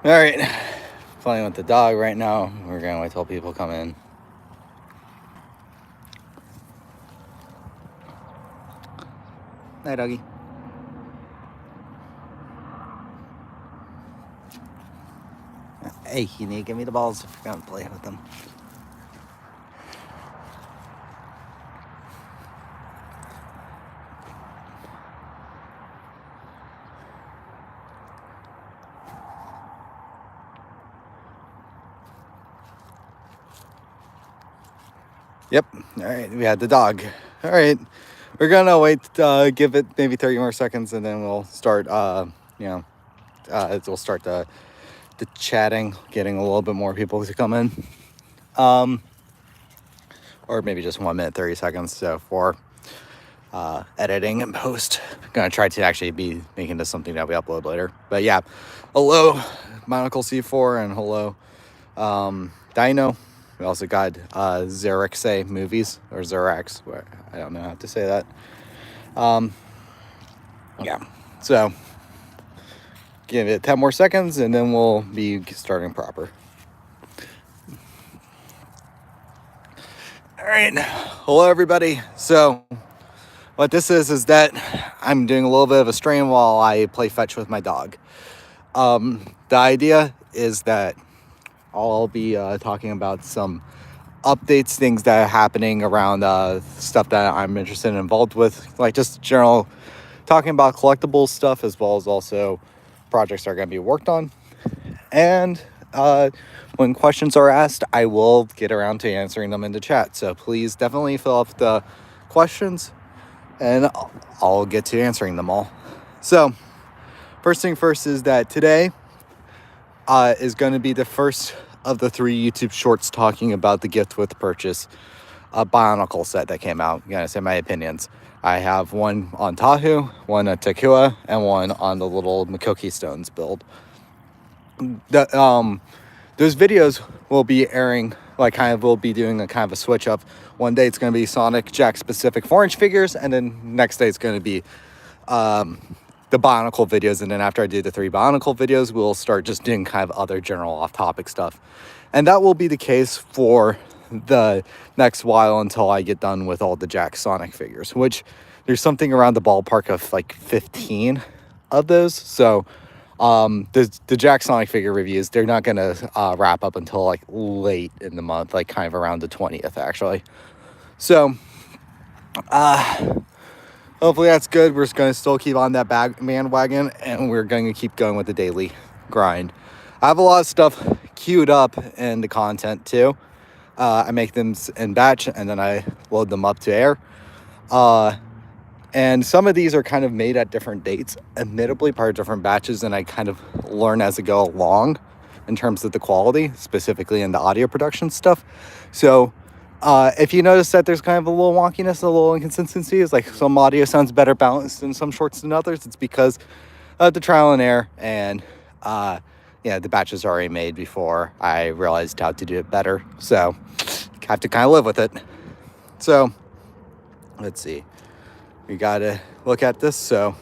All right, playing with the dog right now. We're gonna wait till people come in. Hi, doggy. Hey, you need to give me the balls if you're gonna play with them. Yep. All right, we had the dog. All right, we're gonna wait. Give it maybe 30 more seconds, and then we'll start. We'll start the chatting, getting a little bit more people to come in. Or maybe just 1 minute 30 seconds. So for editing and post, I'm gonna try to actually be making this something that we upload later. But yeah, hello, Bionicle C4, and hello, Dino. We also got Xerxay movies, or Xerax. I don't know how to say that. Yeah, so give it 10 more seconds, and then we'll be starting proper. All right, hello everybody. So what this is that I'm doing a little bit of a stream while I play fetch with my dog. The idea is that I'll be talking about some updates, things that are happening around stuff that I'm interested and involved with, like just general talking about collectible stuff, as well as also projects that are going to be worked on. And when questions are asked, I will get around to answering them in the chat. So please definitely fill up the questions, and I'll get to answering them all. So first thing first is that today is going to be the first of the 3 YouTube shorts talking about the gift with purchase Bionicle set that came out. I'm going to say my opinions. I have one on Tahu, one at Takua, and one on the little Makoki Stones build. Those videos will be airing, we'll be doing a kind of a switch up. One day it's going to be Sonic Jack specific 4-inch figures, and then next day it's going to be the Bionicle videos. And then after I do the 3 Bionicle videos, we'll start just doing kind of other general off-topic stuff. And that will be the case for the next while until I get done with all the Jack Sonic figures, which there's something around the ballpark of like 15 of those. So the Jack Sonic figure reviews, they're not gonna wrap up until like late in the month, like kind of around the 20th actually. So hopefully that's good. We're just gonna still keep on that bandwagon, and we're gonna keep going with the daily grind. I have a lot of stuff queued up in the content too. I make them in batch, and then I load them up to air. And some of these are kind of made at different dates, admittedly part of different batches, and I kind of learn as I go along in terms of the quality, specifically in the audio production stuff. So if you notice that there's kind of a little wonkiness, a little inconsistency, it's like some audio sounds better balanced in some shorts than others. It's because of the trial and error, and the batches are already made before I realized how to do it better. So I have to kind of live with it. So let's see. We gotta look at this. So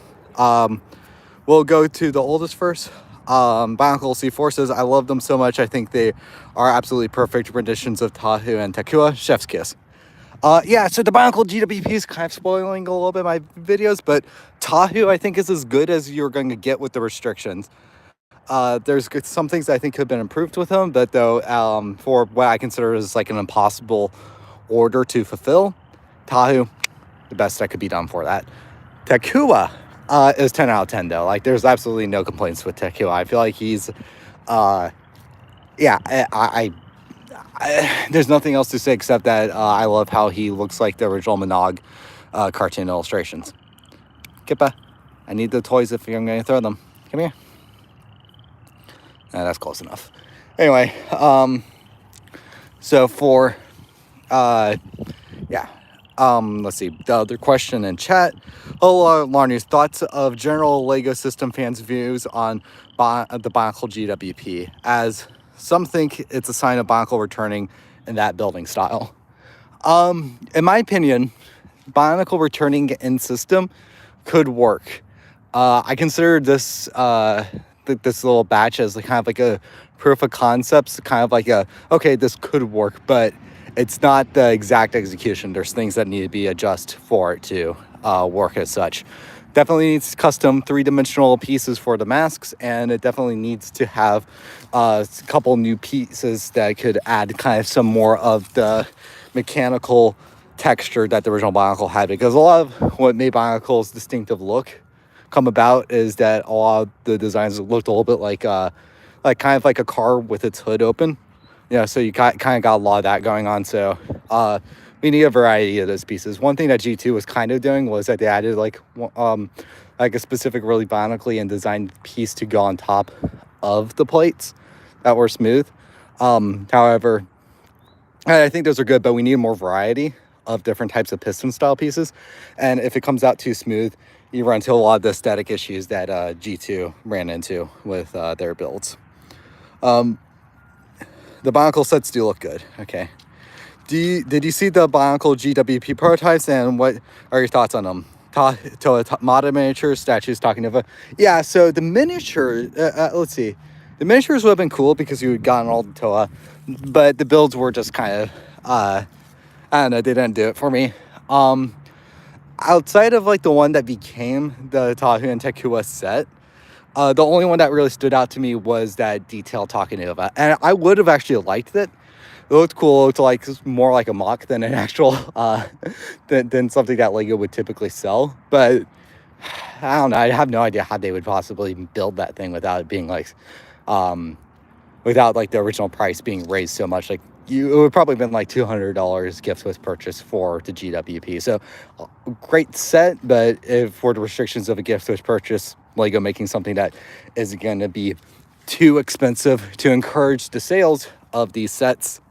we'll go to the oldest first. Bionicle C4 says, I love them so much. I think they are absolutely perfect renditions of Tahu and Takua. Chef's kiss. So the Bionicle GWP is kind of spoiling a little bit my videos, but Tahu I think is as good as you're going to get with the restrictions. There's some things I think could have been improved with them, but though for what I consider is like an impossible order to fulfill, Tahu, the best that could be done for that. Takua is 10 out of 10 though. Like there's absolutely no complaints with Takua. I feel like he's there's nothing else to say except that I love how he looks like the original Minogue cartoon illustrations. Kippa, I need the toys if you're going to throw them. Come here. That's close enough. Anyway, so for let's see, the other question in chat. Hello, Larnuu. Thoughts of general LEGO system fans' views on the Bionicle GWP, as some think it's a sign of Bionicle returning in that building style. In my opinion, Bionicle returning in system could work. I consider this this little batch as like kind of like a proof of concepts, kind of like okay, this could work, but it's not the exact execution. There's things that need to be adjusted for it to work as such. Definitely needs custom 3-dimensional pieces for the masks, and it definitely needs to have a couple new pieces that could add kind of some more of the mechanical texture that the original Bionicle had, because a lot of what made Bionicle's distinctive look come about is that a lot of the designs looked a little bit like kind of like a car with its hood open, so you kind of got a lot of that going on. So we need a variety of those pieces. One thing that G2 was kind of doing was that they added like a specific really bionically and designed piece to go on top of the plates that were smooth. However, I think those are good, but we need more variety of different types of piston style pieces. And if it comes out too smooth, you run into a lot of the aesthetic issues that G2 ran into with their builds. The Bionicle sets do look good. Okay. Did you see the Bionicle GWP prototypes, and what are your thoughts on them? Model miniatures, statues, talking Nova. Yeah, so the miniature, let's see. The miniatures would have been cool because you had gotten all the Toa, but the builds were just kind of, I don't know, they didn't do it for me. Outside of like the one that became the Tahu and Tekua set, the only one that really stood out to me was that detailed Takanova, and I would have actually liked it. It looked cool. It looked like more like a mock than an actual than something that Lego would typically sell. But I don't know. I have no idea how they would possibly build that thing without it being like without like the original price being raised so much. Like it would probably been like $200 gift with purchase for the GWP. So great set, but if for the restrictions of a gift with purchase, Lego making something that is going to be too expensive to encourage the sales of these sets.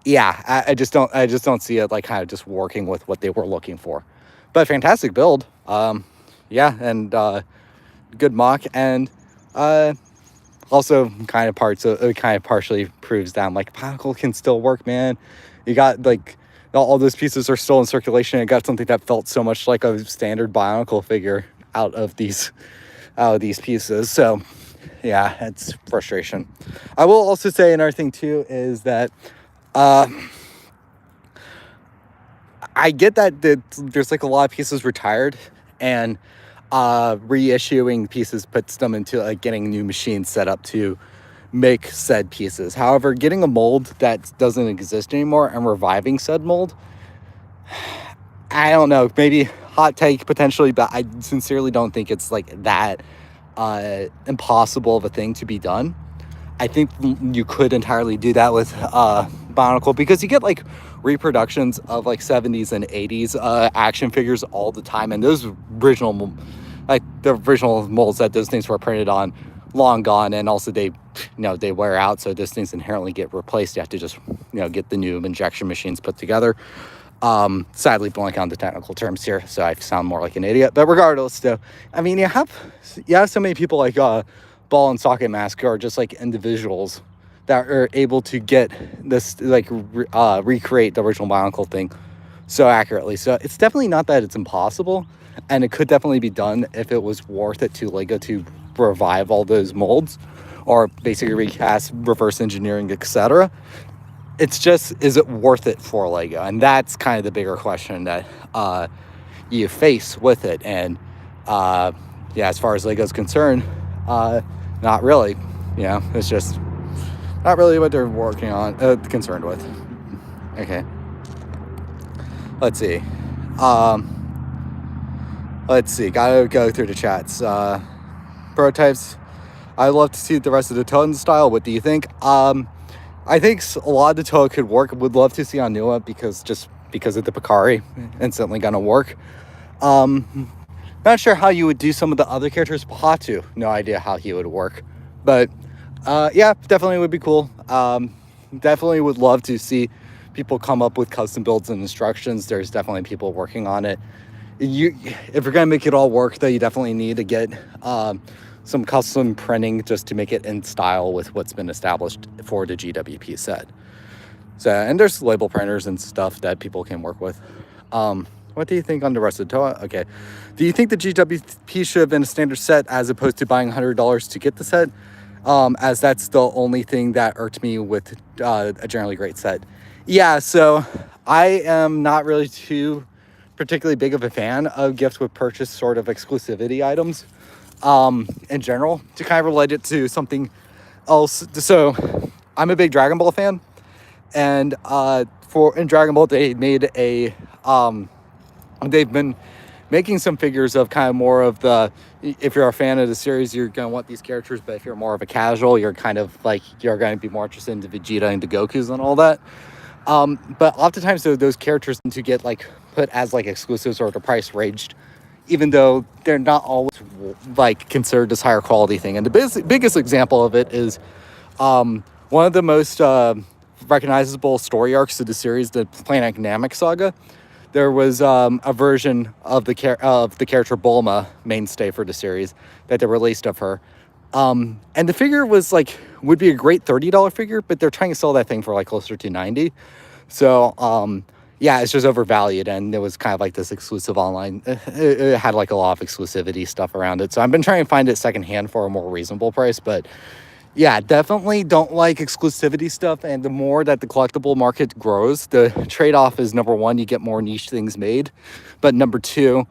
Yeah, I just don't see it like kind of just working with what they were looking for. But fantastic build. Yeah, and good mock, and also kind of partially proves that like Bionicle can still work, man. You got like all those pieces are still in circulation. It got something that felt so much like a standard Bionicle figure out of these pieces. So yeah, it's frustration. I will also say another thing too is that I get that there's like a lot of pieces retired, and reissuing pieces puts them into like getting new machines set up to make said pieces. However, getting a mold that doesn't exist anymore and reviving said mold, I don't know, maybe hot take potentially, but I sincerely don't think it's like that impossible of a thing to be done. I think you could entirely do that with Bionicle, because you get like reproductions of like 70s and 80s action figures all the time, and those original molds that those things were printed on, long gone, and also they wear out, so those things inherently get replaced. You have to just get the new injection machines put together. Sadly blank on the technical terms here, so I sound more like an idiot, but regardless though, I mean, you have so many people like Ball and Socket Mask are just like individuals that are able to get this like recreate the original Bionicle thing so accurately. So it's definitely not that it's impossible, and it could definitely be done if it was worth it to Lego to revive all those molds or basically recast, reverse engineering, etc. It's just, is it worth it for Lego? And that's kind of the bigger question that you face with it. And yeah, as far as Lego's concerned, not really. It's just not really what they're working on, concerned with. Okay. Let's see. Gotta go through the chats. Prototypes. I'd love to see the rest of the tone style. What do you think? I think a lot of the toe could work. Would love to see on Nua because of the Picari, instantly gonna work. Not sure how you would do some of the other characters. Patu, no idea how he would work, but yeah, definitely would be cool. Definitely would love to see people come up with custom builds and instructions. There's definitely people working on it. If you're gonna make it all work, though, you definitely need to get some custom printing just to make it in style with what's been established for the GWP set. So, and there's label printers and stuff that people can work with. What do you think on the rest of the Toa? Okay. Do you think the GWP should have been a standard set as opposed to buying $100 to get the set? As that's the only thing that irked me with a generally great set. Yeah, so I am not really too particularly big of a fan of gift with purchase sort of exclusivity items in general. To kind of relate it to something else, so I'm a big Dragon Ball fan, and in Dragon Ball they made they've been making some figures of kind of more of the, if you're a fan of the series, you're going to want these characters, but if you're more of a casual, you're kind of like, you're going to be more interested in the Vegeta and the Gokus and all that. But oftentimes those characters tend to get like put as like exclusives or the price ranged, even though they're not always like considered this higher quality thing. And the biggest example of it is one of the most recognizable story arcs of the series, the Planet Namek saga. There was a version of the character Bulma, mainstay for the series, that they released of her. And the figure would be a great $30 figure, but they're trying to sell that thing for like closer to $90. So, yeah, it's just overvalued, and it was kind of like this exclusive online. It had like a lot of exclusivity stuff around it. So I've been trying to find it secondhand for a more reasonable price, but yeah, definitely don't like exclusivity stuff. And the more that the collectible market grows, the trade-off is, number one, you get more niche things made. But number two,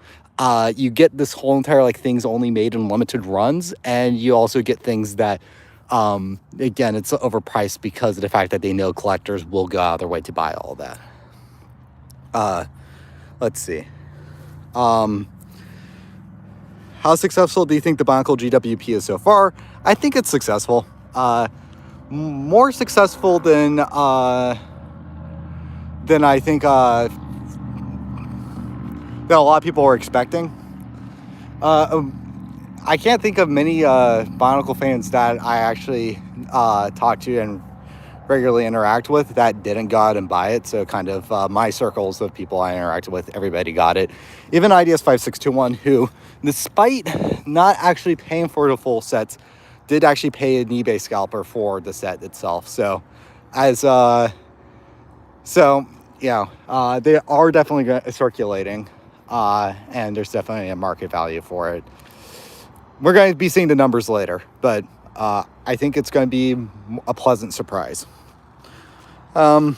you get this whole entire like things only made in limited runs. And you also get things that, again, it's overpriced because of the fact that they know collectors will go out of their way to buy all that. Let's see. How successful do you think the Bionicle GWP is so far? I think it's successful. More successful than I think that a lot of people were expecting. I can't think of many Bionicle fans that I actually talk to and regularly interact with that didn't go out and buy it. So kind of my circles of people I interacted with, everybody got it. Even IDS5621, who, despite not actually paying for the full sets, did actually pay an eBay scalper for the set itself. So they are definitely circulating, and there's definitely a market value for it. We're going to be seeing the numbers later, but I think it's going to be a pleasant surprise. Very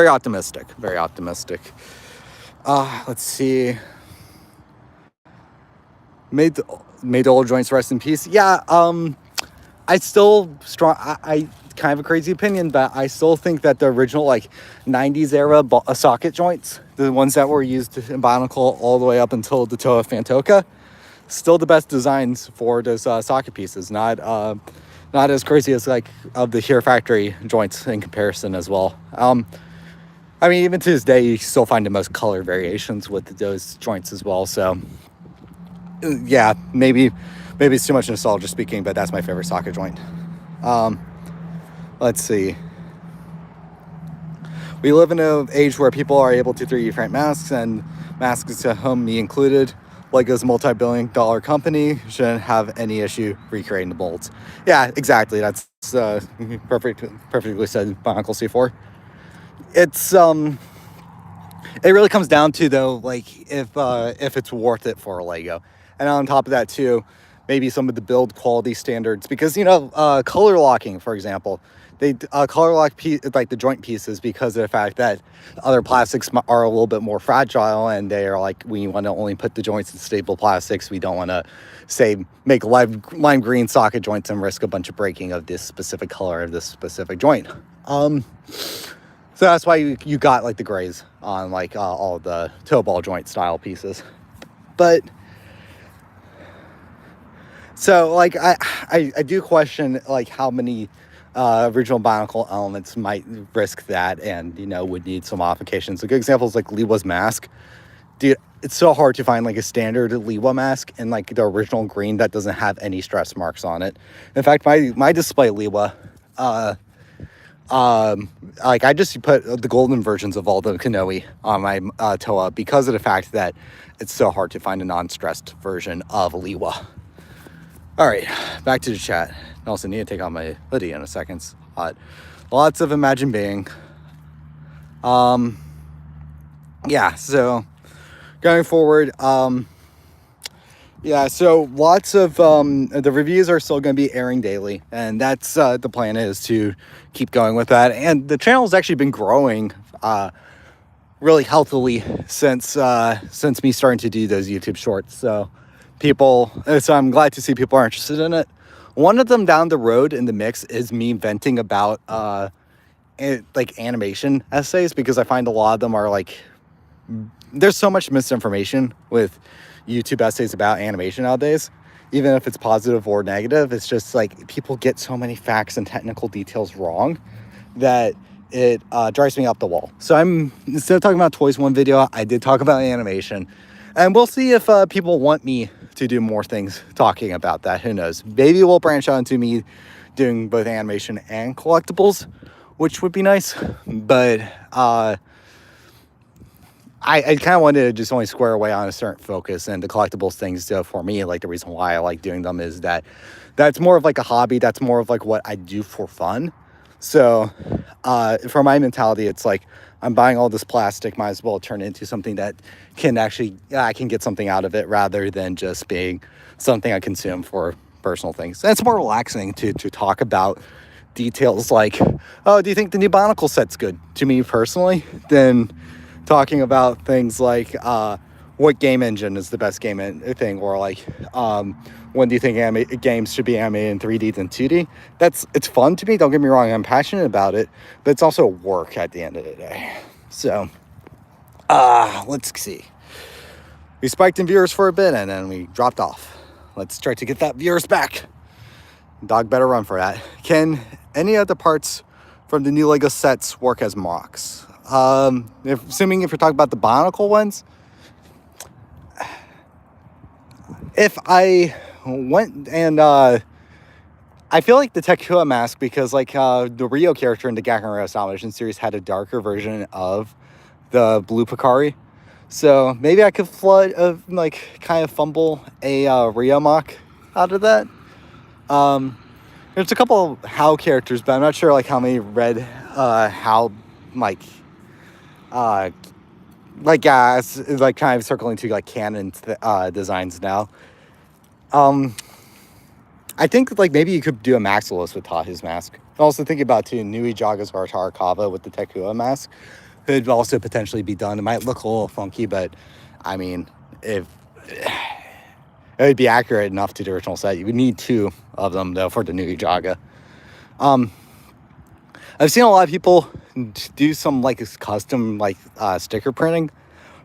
optimistic. Let's see. Made the old joints rest in peace. Yeah, I still I kind of a crazy opinion, but I still think that the original like 90s era socket joints, the ones that were used in Bionicle all the way up until the Toa Fantoka, still the best designs for those socket pieces. Not as crazy as like of the Hero Factory joints in comparison as well. I mean, even to this day, you still find the most color variations with those joints as well. So yeah, maybe it's too much nostalgia speaking, but that's my favorite socket joint. Let's see. We live in an age where people are able to 3D print masks, and masks to whom me included. Lego's multi-billion-dollar company shouldn't have any issue recreating the molds. Yeah, exactly. That's perfectly said, Bionicle C4. It's it really comes down to, though, like if it's worth it for Lego. And on top of that too, maybe some of the build quality standards, because color locking, for example, they color lock like the joint pieces because of the fact that other plastics are a little bit more fragile, and they are like, we want to only put the joints in stable plastics. We don't want to say make lime green socket joints and risk a bunch of breaking of this specific color of this specific joint. So that's why you got like the grays on like all the toe ball joint style pieces. But so like I do question like how many original Bionicle elements might risk that, and would need some modifications. A good example is like Liwa's mask. Dude, it's so hard to find like a standard Liwa mask in like the original green that doesn't have any stress marks on it. In fact, my display Liwa, like I just put the golden versions of all the Kanoe on my Toa because of the fact that it's so hard to find a non-stressed version of Liwa. All right, back to the chat. I also need to take off my hoodie in a second. It's hot. Lots of Imagine Being. yeah, so going forward, yeah, so lots of the reviews are still going to be airing daily, and that's the plan is to keep going with that. And the channel's actually been growing really healthily since me starting to do those YouTube shorts. So I'm glad to see people are interested in it. One of them down the road in the mix is me venting about like animation essays, because I find a lot of them are like, there's so much misinformation with YouTube essays about animation nowadays. Even if it's positive or negative, it's just like people get so many facts and technical details wrong that it drives me up the wall. So instead of talking about toys one video, I did talk about animation, and we'll see if people want me to do more things talking about that. Who knows? Maybe we'll branch out into me doing both animation and collectibles, which would be nice. But I kind of wanted to just only square away on a certain focus, and the collectibles things for me, like the reason why I like doing them is that that's more of like a hobby. That's more of like what I do for fun. So for my mentality, it's like I'm buying all this plastic, might as well turn it into something that can actually, I can get something out of it rather than just being something I consume for personal things. And it's more relaxing to talk about details like, oh, do you think the new Bionicle set's good? To me personally, than talking about things like what game engine is the best game thing, or like when do you think games should be animated in 3D than 2D. It's fun to me, don't get me wrong, I'm passionate about it, but it's also work at the end of the day. So let's see, we spiked in viewers for a bit and then we dropped off. Let's try to get that viewers back. Dog better run for that. Can any of the parts from the new Lego sets work as mocks? Assuming if you're talking about the Bionicle ones, if I went and I feel like the Tekua mask, because like the Rio character in the Gakuen Rio stop motion series had a darker version of the blue Picari, so maybe I could kind of fumble a Rio mock out of that. There's a couple How characters, but I'm not sure like how many red How it's like kind of circling to like canon designs now. I think like maybe you could do a Maximus with Tahu's mask. I'm also thinking about too Nui Jaga's Tarkava with the Tekua mask could also potentially be done. It might look a little funky, but I mean, if it would be accurate enough to the original set, you would need 2 of them though for the Nui Jaga. I've seen a lot of people do some like custom sticker printing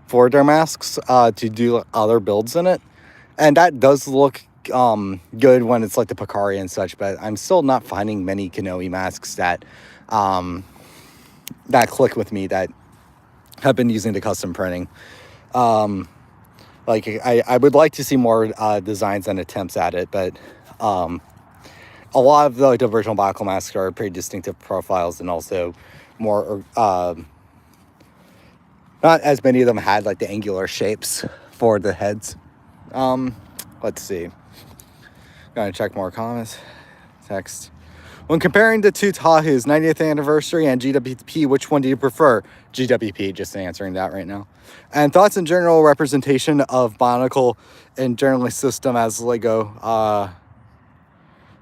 for their masks to do other builds in it, and that does look good when it's like the Picari and such, but I'm still not finding many Kanoe masks that that click with me that have been using the custom printing. Like I would like to see more designs and attempts at it, but a lot of the original Bionicle masks are pretty distinctive profiles, and also more not as many of them had like the angular shapes for the heads. Let's see. Gotta check more comments. Text. When comparing the 2 Tahus, 90th anniversary and GWP, which one do you prefer? GWP, just answering that right now. And thoughts in general representation of Bionicle and generally system as Lego.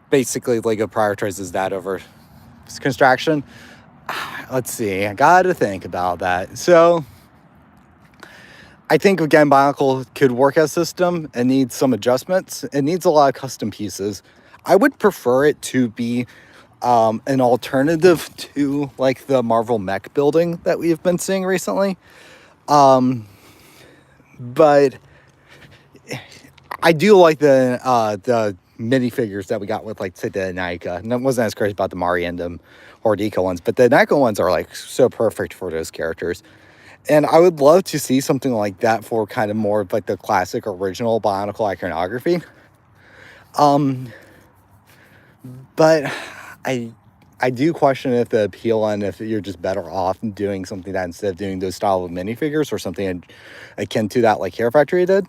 Basically, Lego prioritizes that over construction. Let's see. I gotta think about that. So I think, again, Bionicle could work as system. It needs some adjustments. It needs a lot of custom pieces. I would prefer it to be an alternative to like the Marvel mech building that we've been seeing recently. But I do like the minifigures that we got with like the Naika. And I wasn't as crazy about the Mari and the Hordika ones, but the Naika ones are like so perfect for those characters. And I would love to see something like that for kind of more of like the classic original Bionicle iconography. But I do question if the appeal and if you're just better off doing something that instead of doing those style of minifigures or something akin to that like Hair Factory did.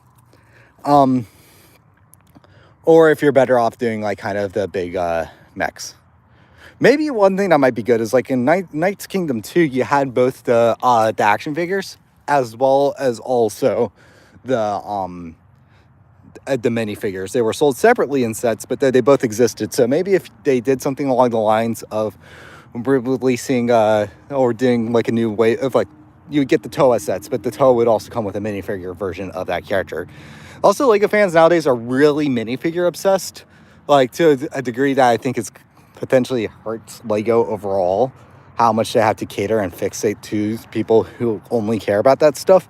Or if you're better off doing like kind of the big mechs. Maybe one thing that might be good is like in Knight's Kingdom 2, you had both the action figures as well as also the minifigures. They were sold separately in sets, but they both existed. So maybe if they did something along the lines of releasing or doing like a new way of like, you would get the Toa sets, but the Toa would also come with a minifigure version of that character. Also, Lego fans nowadays are really minifigure obsessed, like to a degree that I think is potentially hurts Lego overall, how much they have to cater and fixate to people who only care about that stuff.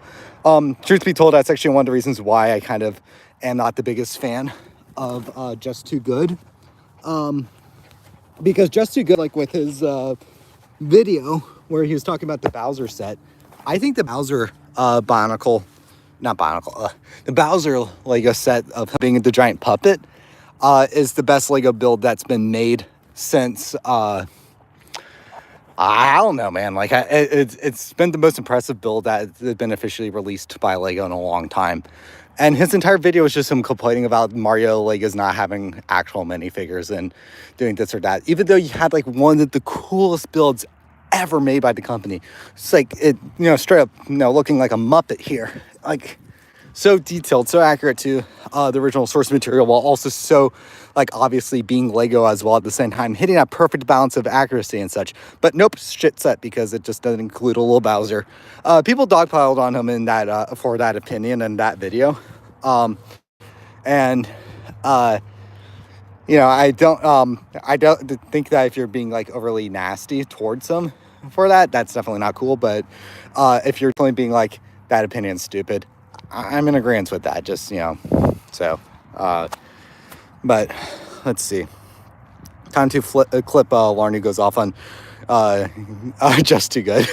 Truth be told, that's actually one of the reasons why I kind of am not the biggest fan of Just Too Good. Because Just Too Good, like with his video where he was talking about the Bowser set, I think the Bowser the Bowser Lego set of being the giant puppet is the best Lego build that's been made since I don't know, man. Like it's been the most impressive build that has been officially released by Lego in a long time. And his entire video was just him complaining about Mario Legos not having actual minifigures and doing this or that, even though you had like one of the coolest builds ever made by the company. It's like it, straight up, looking like a Muppet here, like so detailed, so accurate to the original source material, while also so like obviously being Lego as well at the same time, hitting that perfect balance of accuracy and such. But nope, shit set, because it just doesn't include a little Bowser. People dogpiled on him in that for that opinion in that video, and I don't think that if you're being like overly nasty towards them for that, that's definitely not cool. But if you're only being like, that opinion's stupid, I'm in agreement with that. Just, so, but let's see. Time to clip Larnuu goes off on Just Too Good.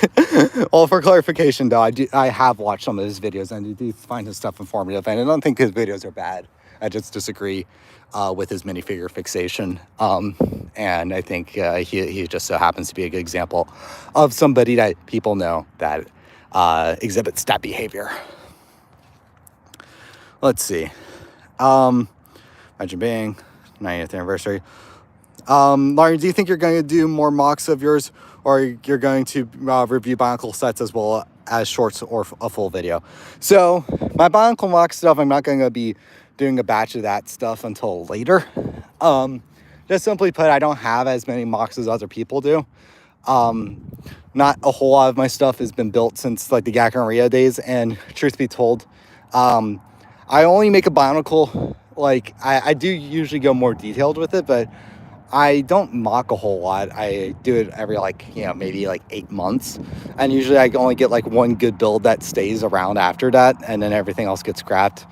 Well, for clarification though, I have watched some of his videos and I do find his stuff informative, and I don't think his videos are bad. I just disagree with his minifigure fixation. And I think he just so happens to be a good example of somebody that people know that exhibits that behavior. Let's see. Imagine Being, 90th anniversary. Larnuu, do you think you're going to do more mocks of yours, or you're going to review Bionicle sets as well as shorts or a full video? So my Bionicle mock stuff, I'm not going to be doing a batch of that stuff until later. Just simply put, I don't have as many mocks as other people do. Not a whole lot of my stuff has been built since like the Gak and Rio days, and truth be told, I only make a Bionicle, like I do usually go more detailed with it, but I don't mock a whole lot. I do it every maybe 8 months, and usually I only get like one good build that stays around after that, and then everything else gets scrapped.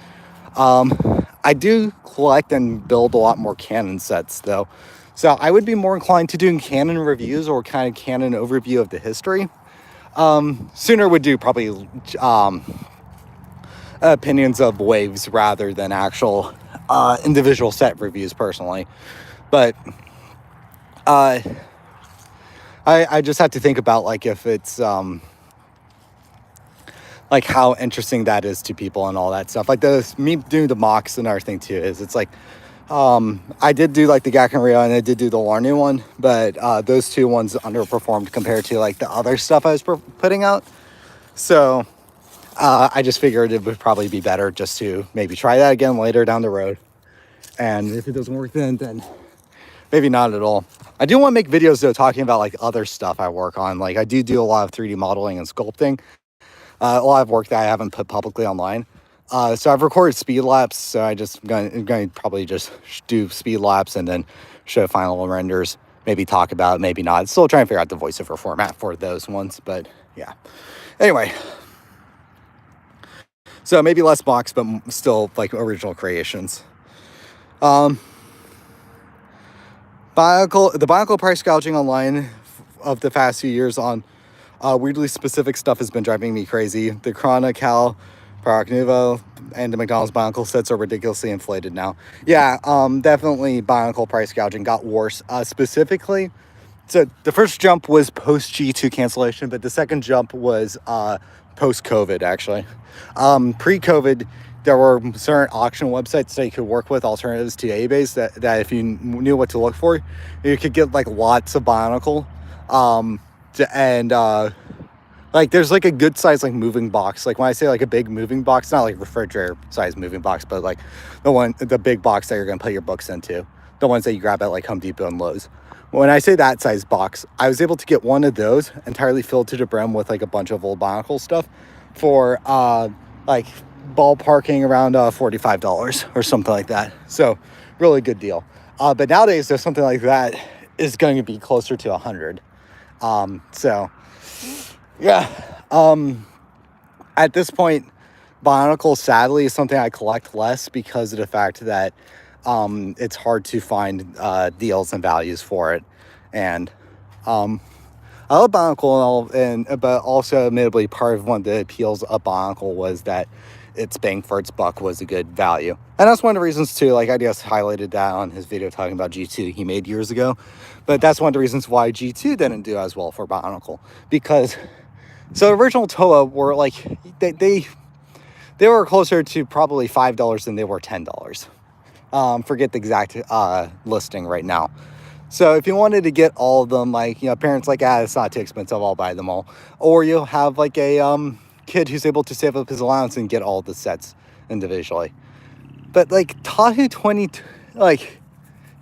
I do collect and build a lot more canon sets though, so I would be more inclined to doing canon reviews or kind of canon overview of the history. Sooner would do probably opinions of waves rather than actual individual set reviews personally. But I just have to think about like if it's like how interesting that is to people and all that stuff. Like me doing the mocks, another thing too is it's like I did do like the Gak and Rio and I did do the Larnuu one, but those two ones underperformed compared to like the other stuff I was putting out. So I just figured it would probably be better just to maybe try that again later down the road. And if it doesn't work then maybe not at all. I do want to make videos though talking about like other stuff I work on. Like I do a lot of 3D modeling and sculpting. A lot of work that I haven't put publicly online. So I've recorded speed laps, so I'm going to probably just do speed laps and then show final renders, maybe talk about it, maybe not. Still trying to figure out the voiceover format for those ones, but yeah. Anyway, so maybe less mocks, but still like original creations. The Bionicle price gouging online of the past few years on weirdly specific stuff has been driving me crazy. The Corona, Cal, Park Nouveau, and the McDonald's Bionicle sets are ridiculously inflated now. Yeah, definitely Bionicle price gouging got worse. Specifically, so the first jump was post G2 cancellation, but the second jump was post COVID actually. Pre-COVID, there were certain auction websites that you could work with, alternatives to eBay's, that if you knew what to look for, you could get like lots of Bionicle. And like there's like a good size like moving box. Like when I say like a big moving box, not like refrigerator size moving box, but like the big box that you're gonna put your books into, the ones that you grab at like Home Depot and Lowe's. When I say that size box, I was able to get one of those entirely filled to the brim with like a bunch of old Bionicle stuff for like ballparking around $45 or something like that. So really good deal. But nowadays there's something like that is going to be closer to 100. So yeah, at this point, Bionicle sadly is something I collect less because of the fact that it's hard to find deals and values for it. And I love Bionicle, but also admittedly part of one of the appeals of Bionicle was that its bang for its buck was a good value. And that's one of the reasons too, like I just highlighted that on his video talking about G2 he made years ago. But that's one of the reasons why G2 didn't do as well for Bionicle, because so original Toa were like they were closer to probably $5 than they were $10. Forget the exact listing right now. So if you wanted to get all of them, like, you know, parents like, it's not too expensive, I'll buy them all. Or you'll have like a kid who's able to save up his allowance and get all the sets individually. But like Tahu 20, like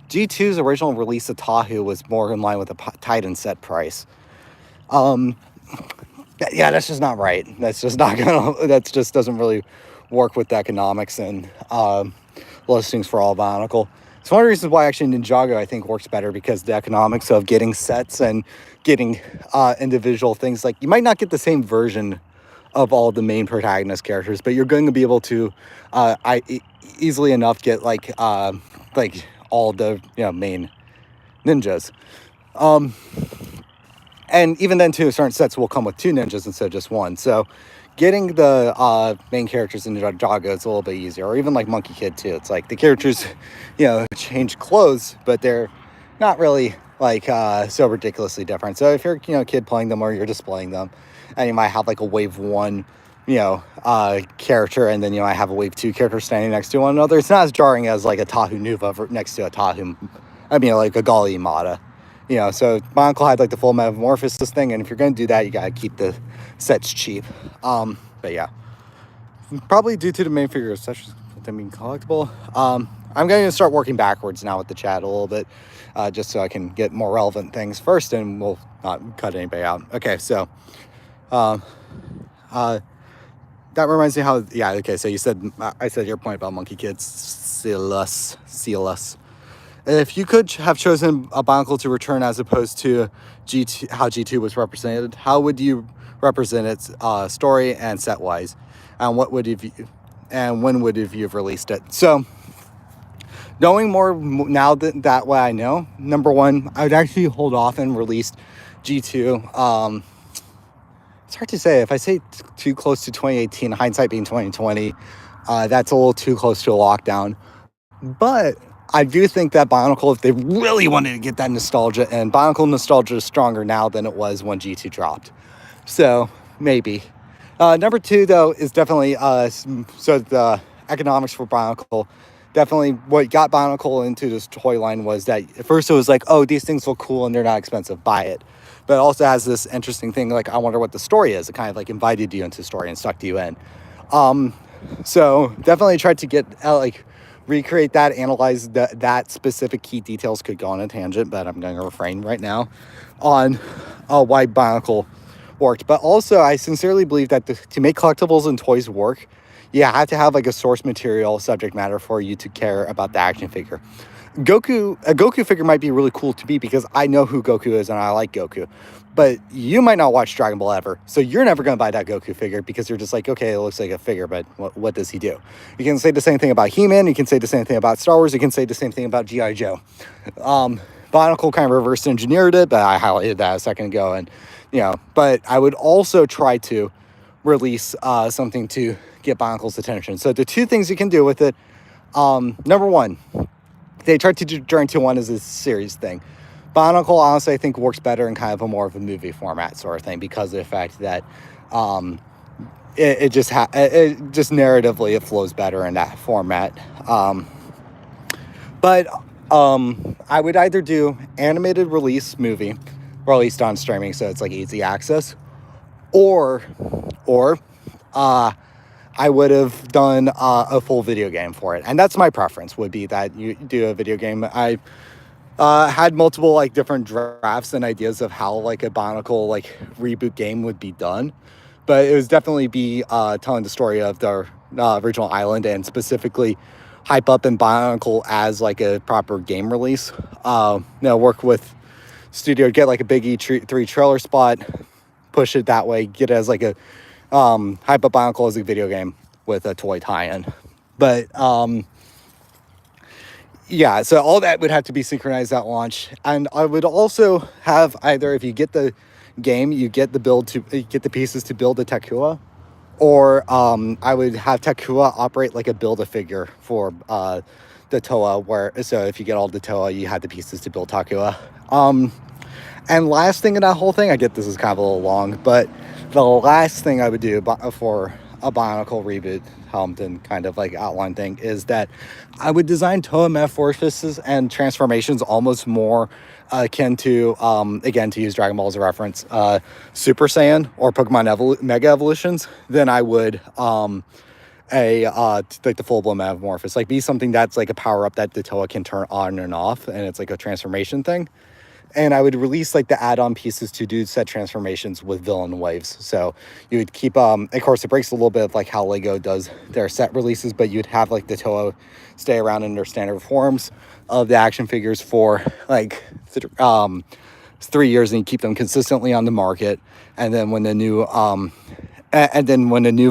G2's original release of Tahu was more in line with the Titan set price. Yeah, that's just not right. That's just not gonna, that just doesn't really work with the economics and listings for all Bionicle. It's one of the reasons why actually Ninjago I think works better, because the economics of getting sets and getting individual things, like you might not get the same version of all the main protagonist characters, but you're going to be able to easily enough get like all the, you know, main ninjas. And even then too, certain sets will come with 2 ninjas instead of just 1. So getting the main characters in Ninjago is a little bit easier. Or even like Monkey Kid too. It's like the characters, you know, change clothes, but they're not really like so ridiculously different. So if you're, you know, a kid playing them or you're displaying them, and you might have like a wave 1, you know, character, and then you might have a wave 2 character standing next to one another, it's not as jarring as like a Tahu Nuva next to a Tahu, I mean like a Gali Mata. You know, so Bionicle had like the full metamorphosis thing, and if you're going to do that, you got to keep the sets cheap. But yeah, probably due to the main figures, such as them being collectible. I'm going to start working backwards now with the chat a little bit, just so I can get more relevant things first, and we'll not cut anybody out. Okay, so that reminds me how, yeah, okay, so you said, I said your point about Monkey Kids, Sealus. If you could have chosen a Bionicle to return as opposed to G2, how G2 was represented, how would you represent its story and set wise, and what would you, and when would you have released it? So, knowing more now that way I know, number one, I would actually hold off and release G2. It's hard to say. If I say too close to 2018, hindsight being 2020, that's a little too close to a lockdown. But I do think that Bionicle, if they really wanted to get that nostalgia, and Bionicle nostalgia is stronger now than it was when G2 dropped. So, maybe. Number 2, though, is definitely, so the economics for Bionicle, definitely what got Bionicle into this toy line was that at first it was like, oh, these things look cool and they're not expensive, buy it. But it also has this interesting thing, like, I wonder what the story is. It kind of like invited you into the story and sucked you in. So definitely tried to get, recreate that, analyze that specific key details. Could go on a tangent, but I'm going to refrain right now on why Bionicle worked. But also, I sincerely believe that to make collectibles and toys work, you have to have like a source material subject matter for you to care about the action figure. A Goku figure might be really cool to me because I know who Goku is and I like Goku. But you might not watch Dragon Ball ever, so you're never going to buy that Goku figure because you're just like, okay, it looks like a figure, but what does he do? You can say the same thing about He-Man, you can say the same thing about Star Wars, you can say the same thing about G.I. Joe. Bionicle kind of reverse engineered it, but I highlighted that a second ago, and but I would also try to release something to get Bionicle's attention. So the 2 things you can do with it, number 1, they tried to do Journey to 1 as a series thing. Bionicle, honestly, I think works better in kind of a more of a movie format sort of thing because of the fact that it just narratively it flows better in that format. But I would either do animated release movie, released on streaming, so it's like easy access, or I would have done a full video game for it. And that's my preference, would be that you do a video game. I had multiple like different drafts and ideas of how like a Bionicle like reboot game would be done, but it was definitely be telling the story of the original island, and specifically hype up in Bionicle as like a proper game release. Work with studio, get like a big E3 trailer spot, push it that way, get it as like a hype up Bionicle as a video game with a toy tie-in. But yeah, so all that would have to be synchronized at launch. And I would also have either, if you get the game, you get the pieces to build the Takua, or I would have Takua operate like a Build-A-Figure for the Toa, so if you get all the Toa, you have the pieces to build Takua. And last thing in that whole thing, I get this is kind of a little long, but the last thing I would do for a Bionicle reboot helmed and kind of like outline thing is that I would design Toa metamorphoses and transformations almost more akin to, again, to use Dragon Ball as a reference, Super Saiyan or Pokemon Mega Evolutions than I would like the full-blown metamorphosis. Like, be something that's like a power-up that the Toa can turn on and off, and it's like a transformation thing. And I would release like the add-on pieces to do set transformations with villain waves. So you would keep, of course, it breaks a little bit of like how Lego does their set releases, but you'd have like the Toa stay around in their standard forms of the action figures for like 3 years, and you keep them consistently on the market. And then when the new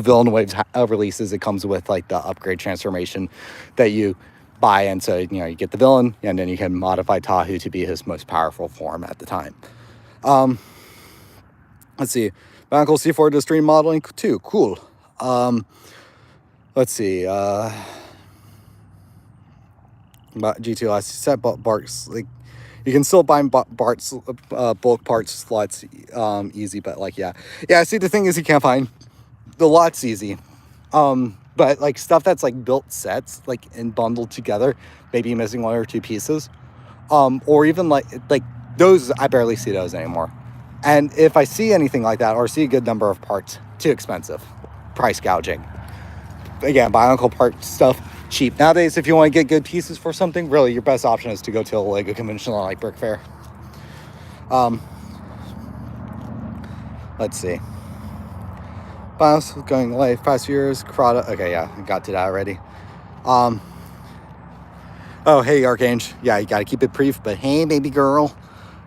villain waves releases, it comes with like the upgrade transformation that you buy, and so you get the villain, and then you can modify Tahu to be his most powerful form at the time. Let's see, Bionicle C4 does 3D modeling too. Cool. Let's see. GT last set Bart's, like, you can still buy Bart's bulk parts slots easy, but like yeah. See, the thing is, you can't find the lots easy. But like stuff that's like built sets, like and bundled together, maybe missing one or two pieces, or even like those, I barely see those anymore. And if I see anything like that or see a good number of parts, too expensive, price gouging. Again, Bionicle part stuff, cheap. Nowadays, if you want to get good pieces for something, really your best option is to go to a Lego convention like Brick Fair. Let's see. Bionicle going live past years. Crowd. Okay, yeah, I got to that already. Oh, hey, Archange. Yeah, you gotta keep it brief, but hey, baby girl.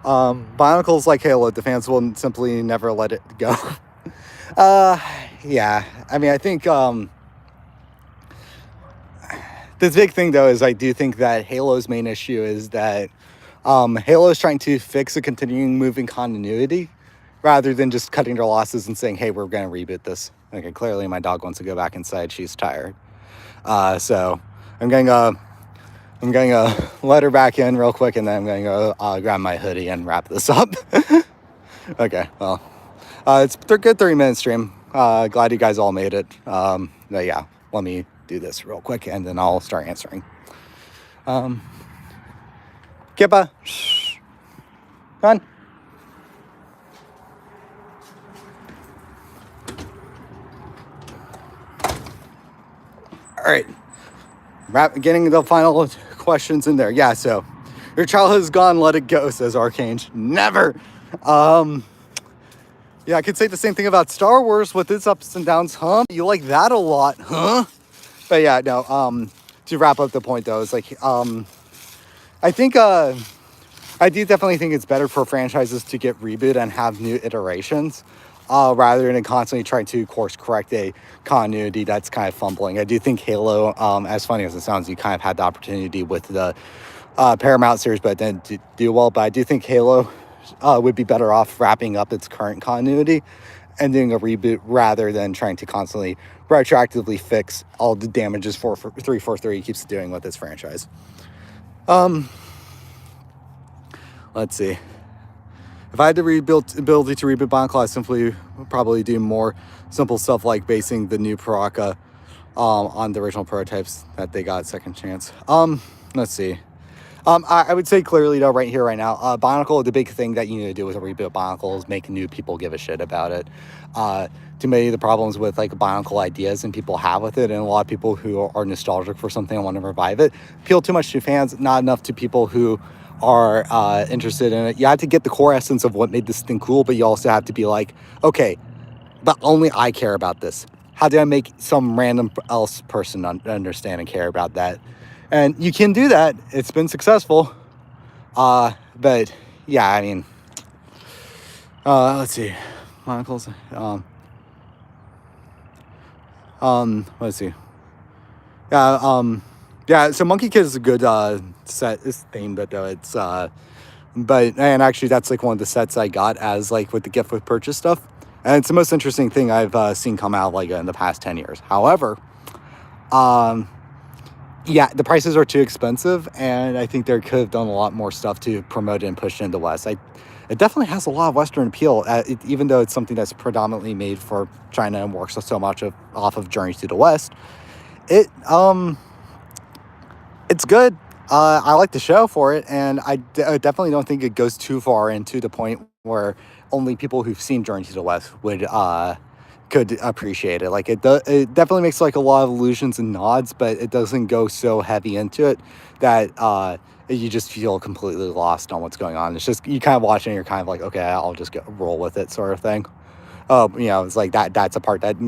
Bionicle's like Halo. The fans will simply never let it go. Yeah. I mean, I think the big thing though is I do think that Halo's main issue is that Halo is trying to fix a continuing moving continuity, rather than just cutting their losses and saying, hey, we're going to reboot this. Okay, clearly my dog wants to go back inside. She's tired. So I'm going to let her back in real quick, and then I'm going to go grab my hoodie and wrap this up. Okay, well, it's a good 30-minute stream. Glad you guys all made it. But yeah, let me do this real quick, and then I'll start answering. Kippa, shh. Come on. All right, getting the final questions in there. Yeah, so your childhood is gone, let it go, says Archange. Never. Yeah, I could say the same thing about Star Wars with its ups and downs, huh? You like that a lot, huh? But yeah, no, to wrap up the point though, it's like, I think, I do definitely think it's better for franchises to get rebooted and have new iterations, rather than constantly trying to course correct a continuity that's kind of fumbling. I do think Halo, as funny as it sounds, you kind of had the opportunity with the Paramount series, but it didn't do well. But I do think Halo would be better off wrapping up its current continuity and doing a reboot, rather than trying to constantly retroactively fix all the damages 343 keeps doing with this franchise. Let's see. If I had the ability to reboot Bionicle, I simply would probably do more simple stuff like basing the new Paraka on the original prototypes that they got second chance. Let's see. I would say clearly though, right here, right now, Bionicle, the big thing that you need to do with a reboot Bionicle is make new people give a shit about it. Too many of the problems with like Bionicle ideas and people have with it, and a lot of people who are nostalgic for something and want to revive it, appeal too much to fans, not enough to people who are interested in it. You have to get the core essence of what made this thing cool, but you also have to be like, okay, but only I care about this. How do I make some random else person understand and care about that? And you can do that. It's been successful. But yeah, I mean, let's see, Monocles. Let's see. Yeah. So Monkey Kid is a good set. It's themed, but it's and actually that's like one of the sets I got as like with the gift with purchase stuff, and it's the most interesting thing I've seen come out like in the past 10 years. However, yeah, the prices are too expensive, and I think they could have done a lot more stuff to promote it and push it into the West. It definitely has a lot of Western appeal, even though it's something that's predominantly made for China and works so much off of Journey to the West. It's good. I like the show for it, and I definitely don't think it goes too far into the point where only people who've seen Journey to the West could appreciate it. Like it definitely makes like a lot of allusions and nods, but it doesn't go so heavy into it that you just feel completely lost on what's going on. It's just you kind of watch it and you're kind of like, okay, I'll just roll with it, sort of thing. It's like that's a part that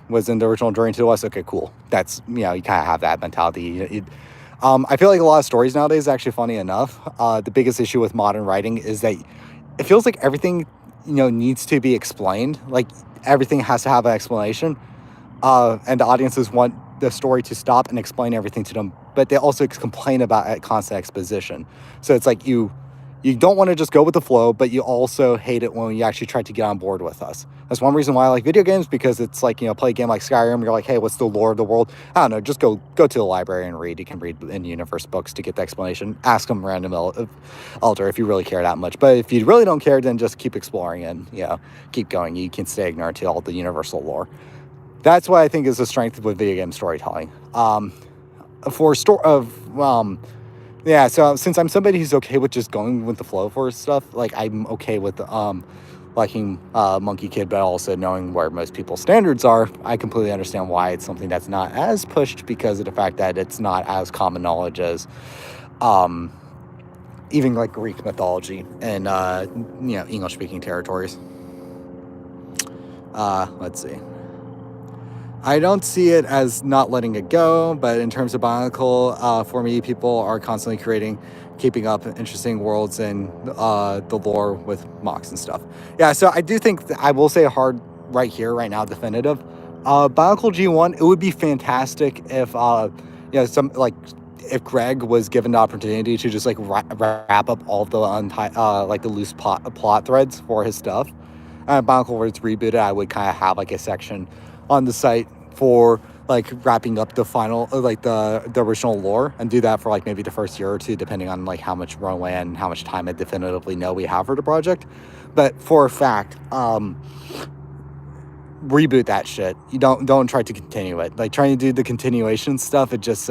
was in the original Journey to the West. Okay, cool. That's you kind of have that mentality. I feel like a lot of stories nowadays, actually, funny enough, the biggest issue with modern writing is that it feels like everything needs to be explained. Like everything has to have an explanation, and the audiences want the story to stop and explain everything to them, but they also complain about constant exposition. So it's like you don't want to just go with the flow, but you also hate it when you actually try to get on board with us. That's one reason why I like video games, because it's like, play a game like Skyrim, you're like, hey, what's the lore of the world? I don't know, just go to the library and read. You can read in-universe books to get the explanation. Ask them random elder if you really care that much. But if you really don't care, then just keep exploring and, keep going. You can stay ignorant to all the universal lore. That's what I think is the strength with video game storytelling. Yeah, so since I'm somebody who's okay with just going with the flow for stuff, like I'm okay with liking Monkey Kid, but also knowing where most people's standards are, I completely understand why it's something that's not as pushed, because of the fact that it's not as common knowledge as even like Greek mythology and English-speaking territories. Let's see. I don't see it as not letting it go, but in terms of Bionicle, for me, people are constantly keeping up interesting worlds and the lore with mocks and stuff. Yeah, so I do think I will say hard right here, right now, definitive. Bionicle G1, it would be fantastic if if Greg was given the opportunity to just like wrap up all the the loose plot threads for his stuff. Bionicle was rebooted, I would kind of have like a section on the site for like wrapping up the final the original lore, and do that for like maybe the first year or two, depending on like how much runway and how much time I definitively know we have for the project. But for a fact, reboot that shit. You don't try to continue it. Like trying to do the continuation stuff, it just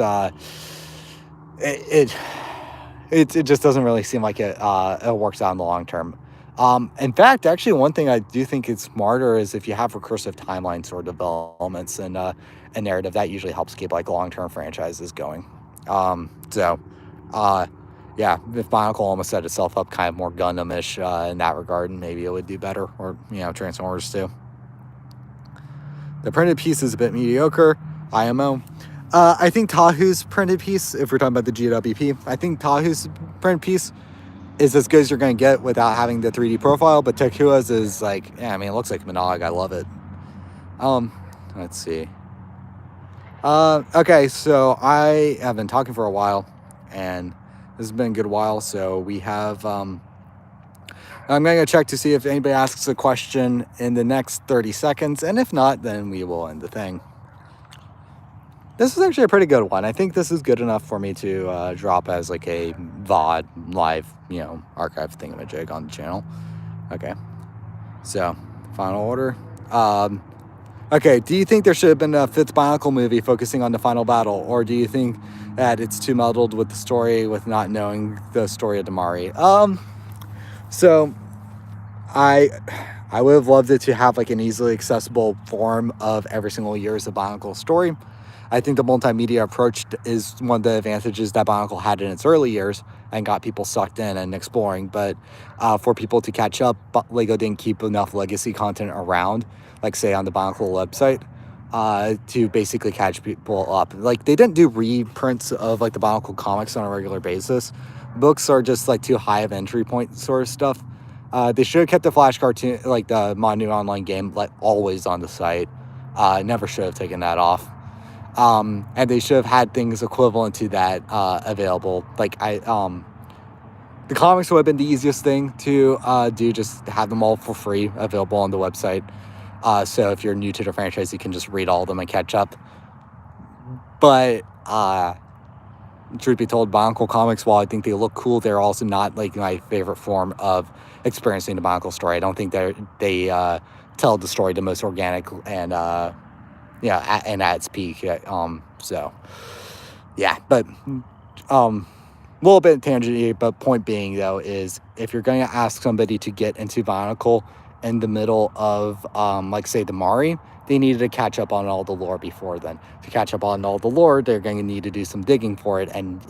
it just doesn't really seem like it works out in the long term. In fact, actually, one thing I do think is smarter is if you have recursive timelines or developments and a narrative, that usually helps keep like long-term franchises going. Yeah, if Bionicle almost set itself up kind of more Gundam-ish in that regard, maybe it would do better, or Transformers too. The printed piece is a bit mediocre, IMO. I think Tahu's printed piece, if we're talking about the GWP, I think Tahu's printed piece is as good as you're going to get without having the 3D profile, but Tekua's is like, it looks like Monog. I love it. Let's see. Okay, so I have been talking for a while, and this has been a good while, so we have, I'm going to check to see if anybody asks a question in the next 30 seconds, and if not, then we will end the thing. This is actually a pretty good one. I think this is good enough for me to drop as like a VOD live, archive thingamajig on the channel. Okay. So, final order. Okay, do you think there should have been a fifth Bionicle movie focusing on the final battle, or do you think that it's too muddled with the story with not knowing the story of Damari? So I would have loved it to have like an easily accessible form of every single year's of Bionicle story. I think the multimedia approach is one of the advantages that Bionicle had in its early years and got people sucked in and exploring. But for people to catch up, Lego didn't keep enough legacy content around, like say on the Bionicle website, to basically catch people up. Like they didn't do reprints of like the Bionicle comics on a regular basis. Books are just like too high of entry point sort of stuff. They should have kept the Flash cartoon, like the Larnuu online game, like always on the site. Never should have taken that off. And they should have had things equivalent to that available. Like the comics would have been the easiest thing to do. Just have them all for free available on the website. So if you're new to the franchise, you can just read all of them and catch up. But truth be told, Bionicle comics, while I think they look cool, they're also not like my favorite form of experiencing the Bionicle story. I don't think they tell the story the most organic and and at its peak. So yeah, but a little bit tangent, but point being though is if you're going to ask somebody to get into Bionicle in the middle of like say the Mari, they needed to catch up on all the lore before then. To catch up on all the lore, they're going to need to do some digging for it, and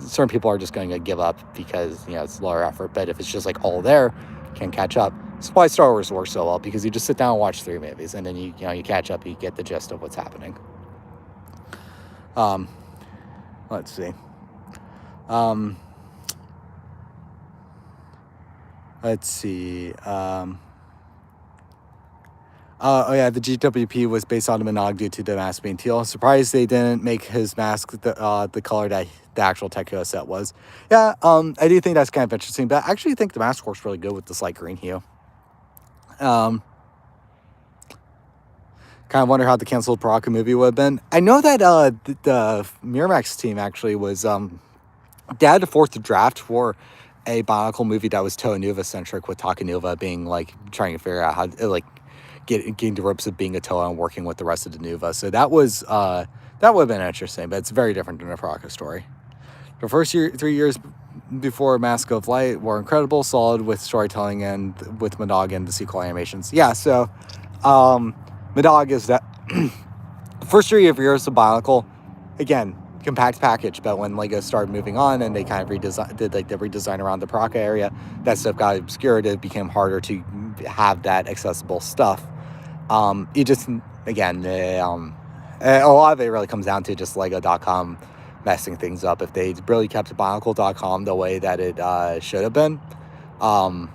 certain people are just going to give up because it's lower effort. But if it's just like all there, can catch up. That's why Star Wars works so well, because you just sit down and watch 3 movies, and then you catch up, you get the gist of what's happening. Let's see. Let's see. Oh yeah, the GWP was based on the Minogue due to the mask being teal. Surprised they didn't make his mask the color that the actual Tekio set was. Yeah, I do think that's kind of interesting, but I actually think the mask works really good with this light green hue. Kind of wonder how the canceled Baraka movie would have been. I know that the Miramax team actually was they had a fourth draft for a Bionicle movie that was Toa Nuva centric, with Takanuva being like trying to figure out how like getting the ropes of being a Toa and working with the rest of the Nuva. So that was that would have been interesting, but it's very different than a Baraka story. The first 3 years before Mask of Light were incredible, solid with storytelling and with Minogue and the sequel animations. Yeah, so Minogue is that first 3 years of Bionicle, again, compact package, but when Lego started moving on and they kind of did the redesign around the Baraka area, that stuff got obscured. It became harder to have that accessible stuff. You just, again, a lot of it really comes down to just Lego.com messing things up. If they really kept Bionicle.com the way that it should have been, I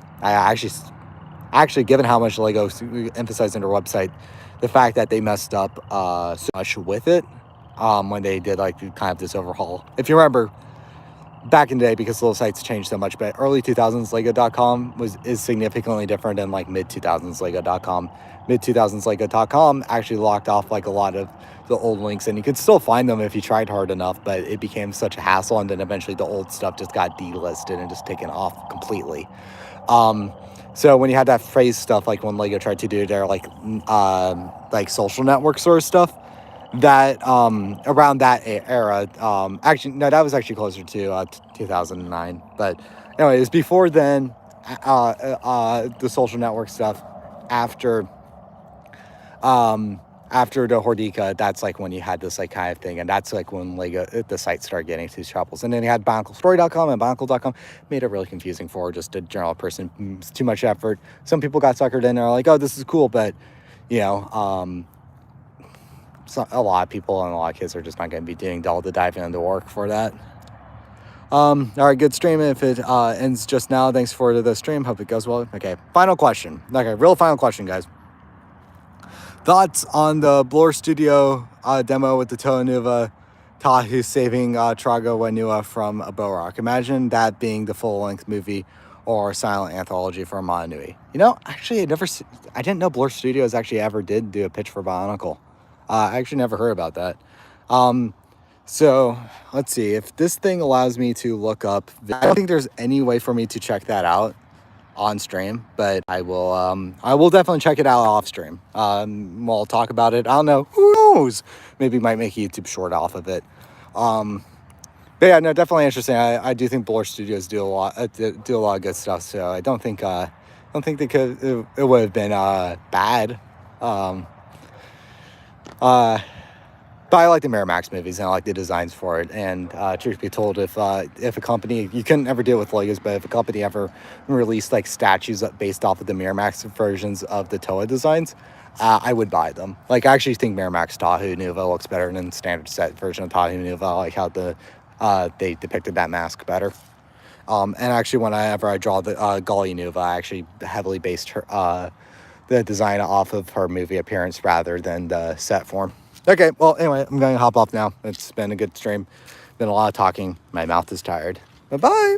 actually, given how much Lego emphasized on their website, the fact that they messed up so much with it when they did like kind of this overhaul. If you remember, back in the day, because little sites changed so much, but early 2000s Lego.com is significantly different than like mid 2000s Lego.com. Mid 2000s Lego.com actually locked off like a lot of the old links, and you could still find them if you tried hard enough, but it became such a hassle, and then eventually the old stuff just got delisted and just taken off completely. So when you had that phrase stuff, like when Lego tried to do their like social network sort of stuff, that around that era, actually no, that was actually closer to 2009. But anyways, before then, the social network stuff, after the Hordika, that's like when you had this like kind of thing, and that's like when Lego the site started getting into these troubles. And then you had BionicleStory.com and Bionicle.com, made it really confusing for just a general person. It's too much effort. Some people got suckered in and are like, oh, this is cool, but so a lot of people and a lot of kids are just not going to be doing all the diving into work for that. All right, good stream. If it ends just now, thanks for the stream. Hope it goes well. Okay, final question. Okay, real final question, guys. Thoughts on the Blur Studio demo with the Toa Nuva Tahu saving Trago Wenua from a Borak? Imagine that being the full-length movie or silent anthology for Manui. Actually, I didn't know Blur Studios actually ever did do a pitch for Bionicle. I actually never heard about that. So let's see if this thing allows me to look up. I don't think there's any way for me to check that out. on stream, but I will definitely check it out off stream. We'll talk about it. I don't know. Who knows? Maybe might make a YouTube short off of it. But yeah, no, definitely interesting. I do think Bloor Studios do a lot of good stuff. So I don't think they could. It would have been bad. But I like the Miramax movies and I like the designs for it. And truth be told, if a company, you couldn't ever deal with Legos, but if a company ever released like statues based off of the Miramax versions of the Toa designs, I would buy them. Like, I actually think Miramax Tahu Nuva looks better than standard set version of Tahu Nuva. I like how they depicted that mask better. And actually, whenever I draw the Golly Nuva, I actually heavily based her the design off of her movie appearance rather than the set form. Okay, well, anyway, I'm going to hop off now. It's been a good stream. Been a lot of talking. My mouth is tired. Bye-bye.